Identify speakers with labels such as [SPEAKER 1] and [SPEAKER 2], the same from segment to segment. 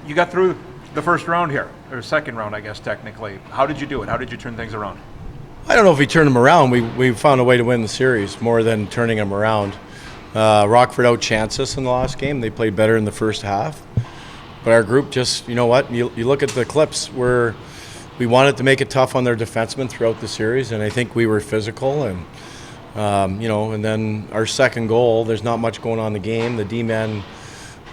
[SPEAKER 1] You got through the first round here, or second round, I guess, technically. How did you do it? How did you turn things around?
[SPEAKER 2] I don't know if we turned them around. We found a way to win the series more than turning them around. Rockford outchanced us in the last game. They played better in the first half. But our group just, you know what, you look at the clips where we wanted to make it tough on their defensemen throughout the series, and I think we were physical. And, and then our second goal, there's not much going on in the game. The D-man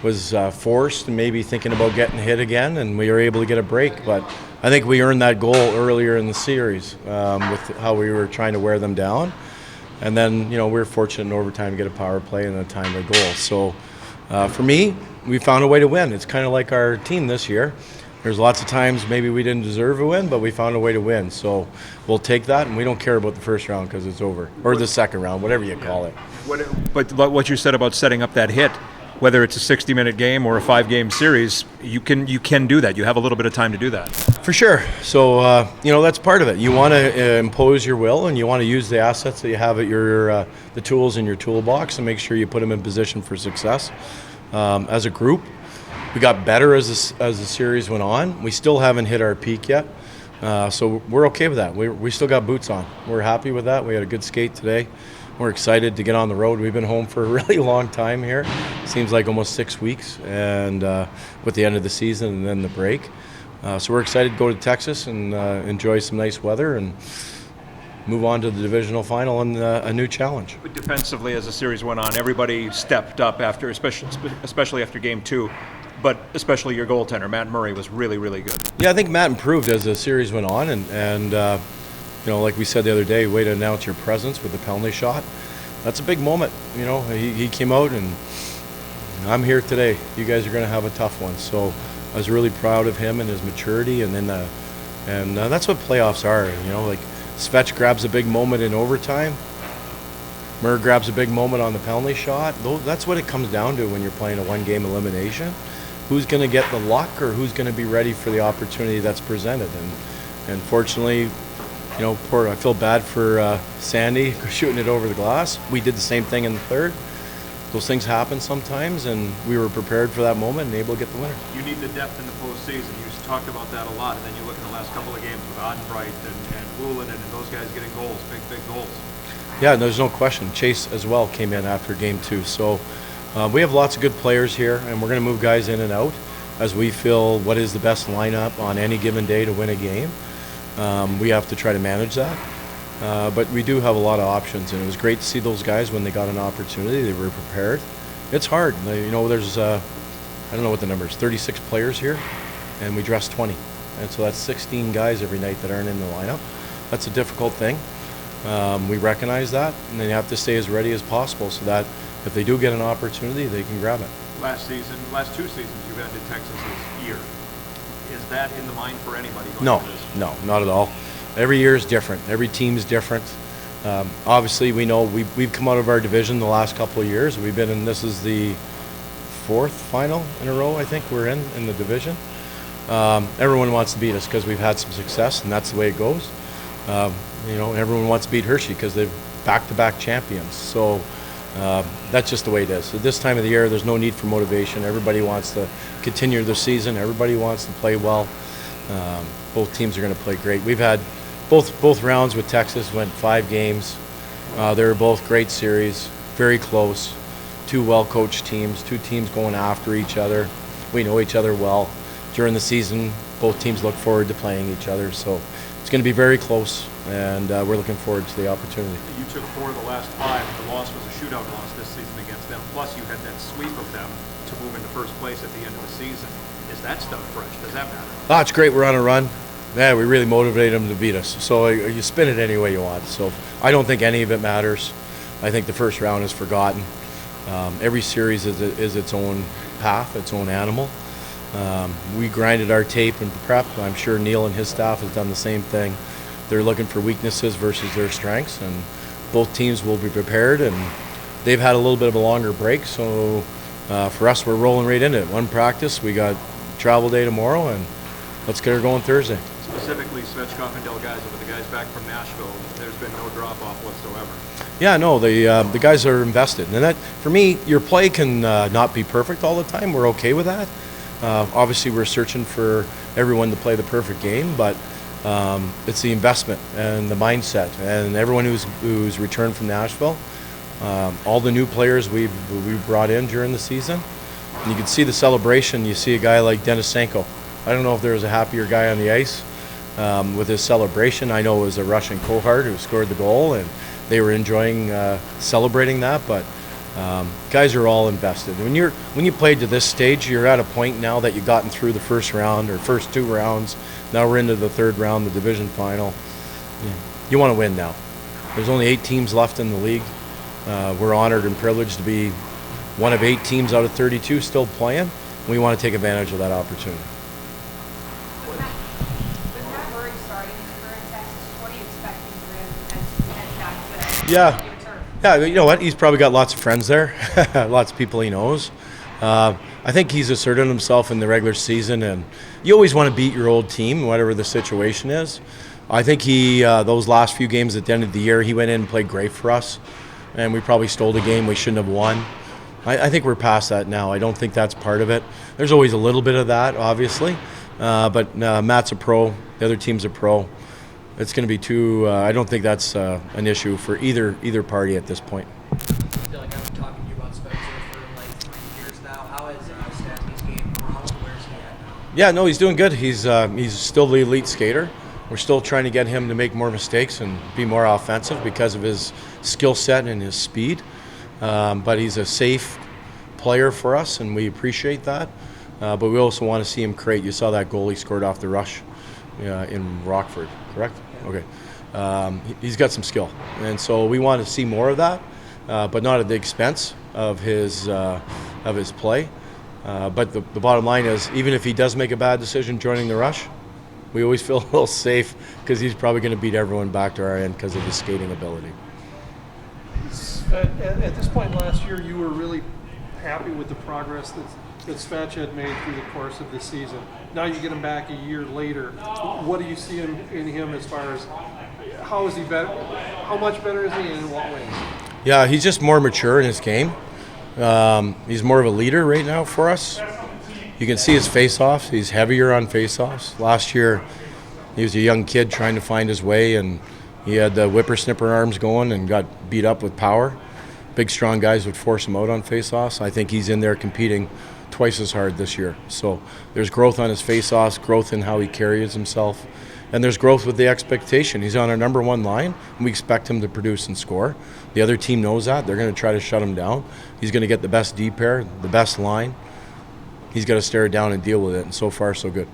[SPEAKER 2] was forced and maybe thinking about getting hit again, and we were able to get a break. But I think we earned that goal earlier in the series with how we were trying to wear them down. And then, we were fortunate in overtime to get a power play and a timely goal. So for me, we found a way to win. It's kind of like our team this year. There's lots of times maybe we didn't deserve a win, but we found a way to win. So we'll take that, and we don't care about the first round because it's over, or the second round, whatever you call it.
[SPEAKER 1] But what you said about setting up that hit, whether it's a 60-minute game or a 5-game series, you can do that. You have a little bit of time to do that.
[SPEAKER 2] For sure. So, that's part of it. You want to impose your will, and you want to use the assets that you have at your the tools in your toolbox and make sure you put them in position for success. As a group, we got better as the series went on. We still haven't hit our peak yet, so we're okay with that. We still got boots on. We're happy with that. We had a good skate today. We're excited to get on the road. We've been home for a really long time here. Seems like almost 6 weeks, and with the end of the season and then the break. So we're excited to go to Texas and enjoy some nice weather and move on to the divisional final and a new challenge.
[SPEAKER 1] But defensively, as the series went on, everybody stepped up after, especially after Game 2. But especially your goaltender, Matt Murray, was really, really good.
[SPEAKER 2] Yeah, I think Matt improved as the series went on, and like we said the other day, way to announce your presence with the penalty shot. That's a big moment. He came out, and I'm here today. You guys are going to have a tough one. So I was really proud of him and his maturity, and then that's what playoffs are. Like Svech grabs a big moment in overtime. Murray grabs a big moment on the penalty shot. That's what it comes down to when you're playing a one-game elimination. Who's going to get the luck, or who's going to be ready for the opportunity that's presented? And fortunately, I feel bad for Sandy shooting it over the glass. We did the same thing in the third. Those things happen sometimes, and we were prepared for that moment and able to get the winner.
[SPEAKER 1] You need the depth in the postseason. You talked about that a lot, and then you look at the last couple of games with Ottenbright and Woolen and those guys getting goals, big goals.
[SPEAKER 2] Yeah, there's no question. Chase as well came in after Game 2. So we have lots of good players here, and we're going to move guys in and out as we feel what is the best lineup on any given day to win a game. We have to try to manage that. But we do have a lot of options, and it was great to see those guys when they got an opportunity. They were prepared. It's hard. There's, I don't know what the number is, 36 players here, and we dress 20. And so that's 16 guys every night that aren't in the lineup. That's a difficult thing. We recognize that, and then you have to stay as ready as possible so that if they do get an opportunity, they can grab it.
[SPEAKER 1] Last 2 seasons you've had to Texas's year. Is that in the mind for anybody going
[SPEAKER 2] No,
[SPEAKER 1] into this?
[SPEAKER 2] no, not at all. Every year is different. Every team is different. Obviously, we know we've come out of our division the last couple of years. We've been in, this is the 4th final in a row, I think we're in the division. Everyone wants to beat us because we've had some success, and that's the way it goes. Everyone wants to beat Hershey because they're back-to-back champions. So that's just the way it is. At this time of the year, there's no need for motivation. Everybody wants to continue their season. Everybody wants to play well. Both teams are going to play great. We've had both rounds with Texas went 5 games. They were both great series, very close. 2 well-coached teams, 2 teams going after each other. We know each other well. During the season, both teams look forward to playing each other. So it's going to be very close, and we're looking forward to the opportunity.
[SPEAKER 1] You took 4 of the last 5. The loss was a shootout loss this season against them. Plus, you had that sweep of them to move into first place at the end of the season. Is that stuff fresh? Does that matter?
[SPEAKER 2] Oh, it's great. We're on a run. Yeah, we really motivated them to beat us. So you spin it any way you want. So I don't think any of it matters. I think the first round is forgotten. Every series is its own path, its own animal. We grinded our tape and prep. I'm sure Neil and his staff has done the same thing. They're looking for weaknesses versus their strengths, and both teams will be prepared, and they've had a little bit of a longer break, so for us, we're rolling right into it. One practice, we got travel day tomorrow, and let's get her going Thursday.
[SPEAKER 1] Specifically, Svechkov and Delgado, but the guys back from Nashville, there's been no drop-off whatsoever.
[SPEAKER 2] Yeah, no, the guys are invested. And that, for me, your play can not be perfect all the time. We're okay with that. Obviously, we're searching for everyone to play the perfect game, but it's the investment and the mindset, and everyone who's returned from Nashville, all the new players we've brought in during the season. And you can see the celebration. You see a guy like Denisenko. I don't know if there was a happier guy on the ice with his celebration. I know it was a Russian cohort who scored the goal, and they were enjoying celebrating that. But guys are all invested. When you played to this stage, you're at a point now that you've gotten through the first round or first 2 rounds. Now we're into the 3rd round, the division final. You want to win now. There's only 8 teams left in the league. We're honored and privileged to be one of 8 teams out of 32 still playing. We want to take advantage of that opportunity.
[SPEAKER 3] With Matt Murray starting his career in Texas, what are you expecting for him as he heads back to your turf?
[SPEAKER 2] Yeah, you know what? He's probably got lots of friends there, lots of people he knows. I think he's asserted himself in the regular season, and you always want to beat your old team, whatever the situation is. I think he, those last few games at the end of the year, he went in and played great for us, and we probably stole the game we shouldn't have won. I think we're past that now. I don't think that's part of it. There's always a little bit of that, obviously, but Matt's a pro. The other team's a pro. It's going to be too. I don't think that's an issue for either party at this point.
[SPEAKER 4] I feel like I've been talking to you about Spencer for like 3 years now. How has Stanley's game grown? Where's he at now?
[SPEAKER 2] Yeah, no, he's doing good. He's still the elite skater. We're still trying to get him to make more mistakes and be more offensive because of his skill set and his speed. But he's a safe player for us, and we appreciate that. But we also want to see him create. You saw that goal he scored off the rush in Rockford, correct? Okay. He's got some skill, and so we want to see more of that, but not at the expense of his play. But the bottom line is, even if he does make a bad decision joining the rush, we always feel a little safe because he's probably going to beat everyone back to our end because of his skating ability.
[SPEAKER 5] At this point last year, you were really happy with the progress that Svetch had made through the course of the season. Now you get him back a year later. What do you see in him as far as how is he better? How much better is he, and in what ways?
[SPEAKER 2] Yeah, he's just more mature in his game. He's more of a leader right now for us. You can see his face-offs. He's heavier on face-offs. Last year, he was a young kid trying to find his way, and he had the whippersnipper arms going and got beat up with power. Big, strong guys would force him out on face-offs. I think he's in there competing twice as hard this year. So there's growth on his face-offs, growth in how he carries himself, and there's growth with the expectation. He's on our number 1 line, and we expect him to produce and score. The other team knows that. They're going to try to shut him down. He's going to get the best D pair, the best line. He's got to stare it down and deal with it, and so far, so good.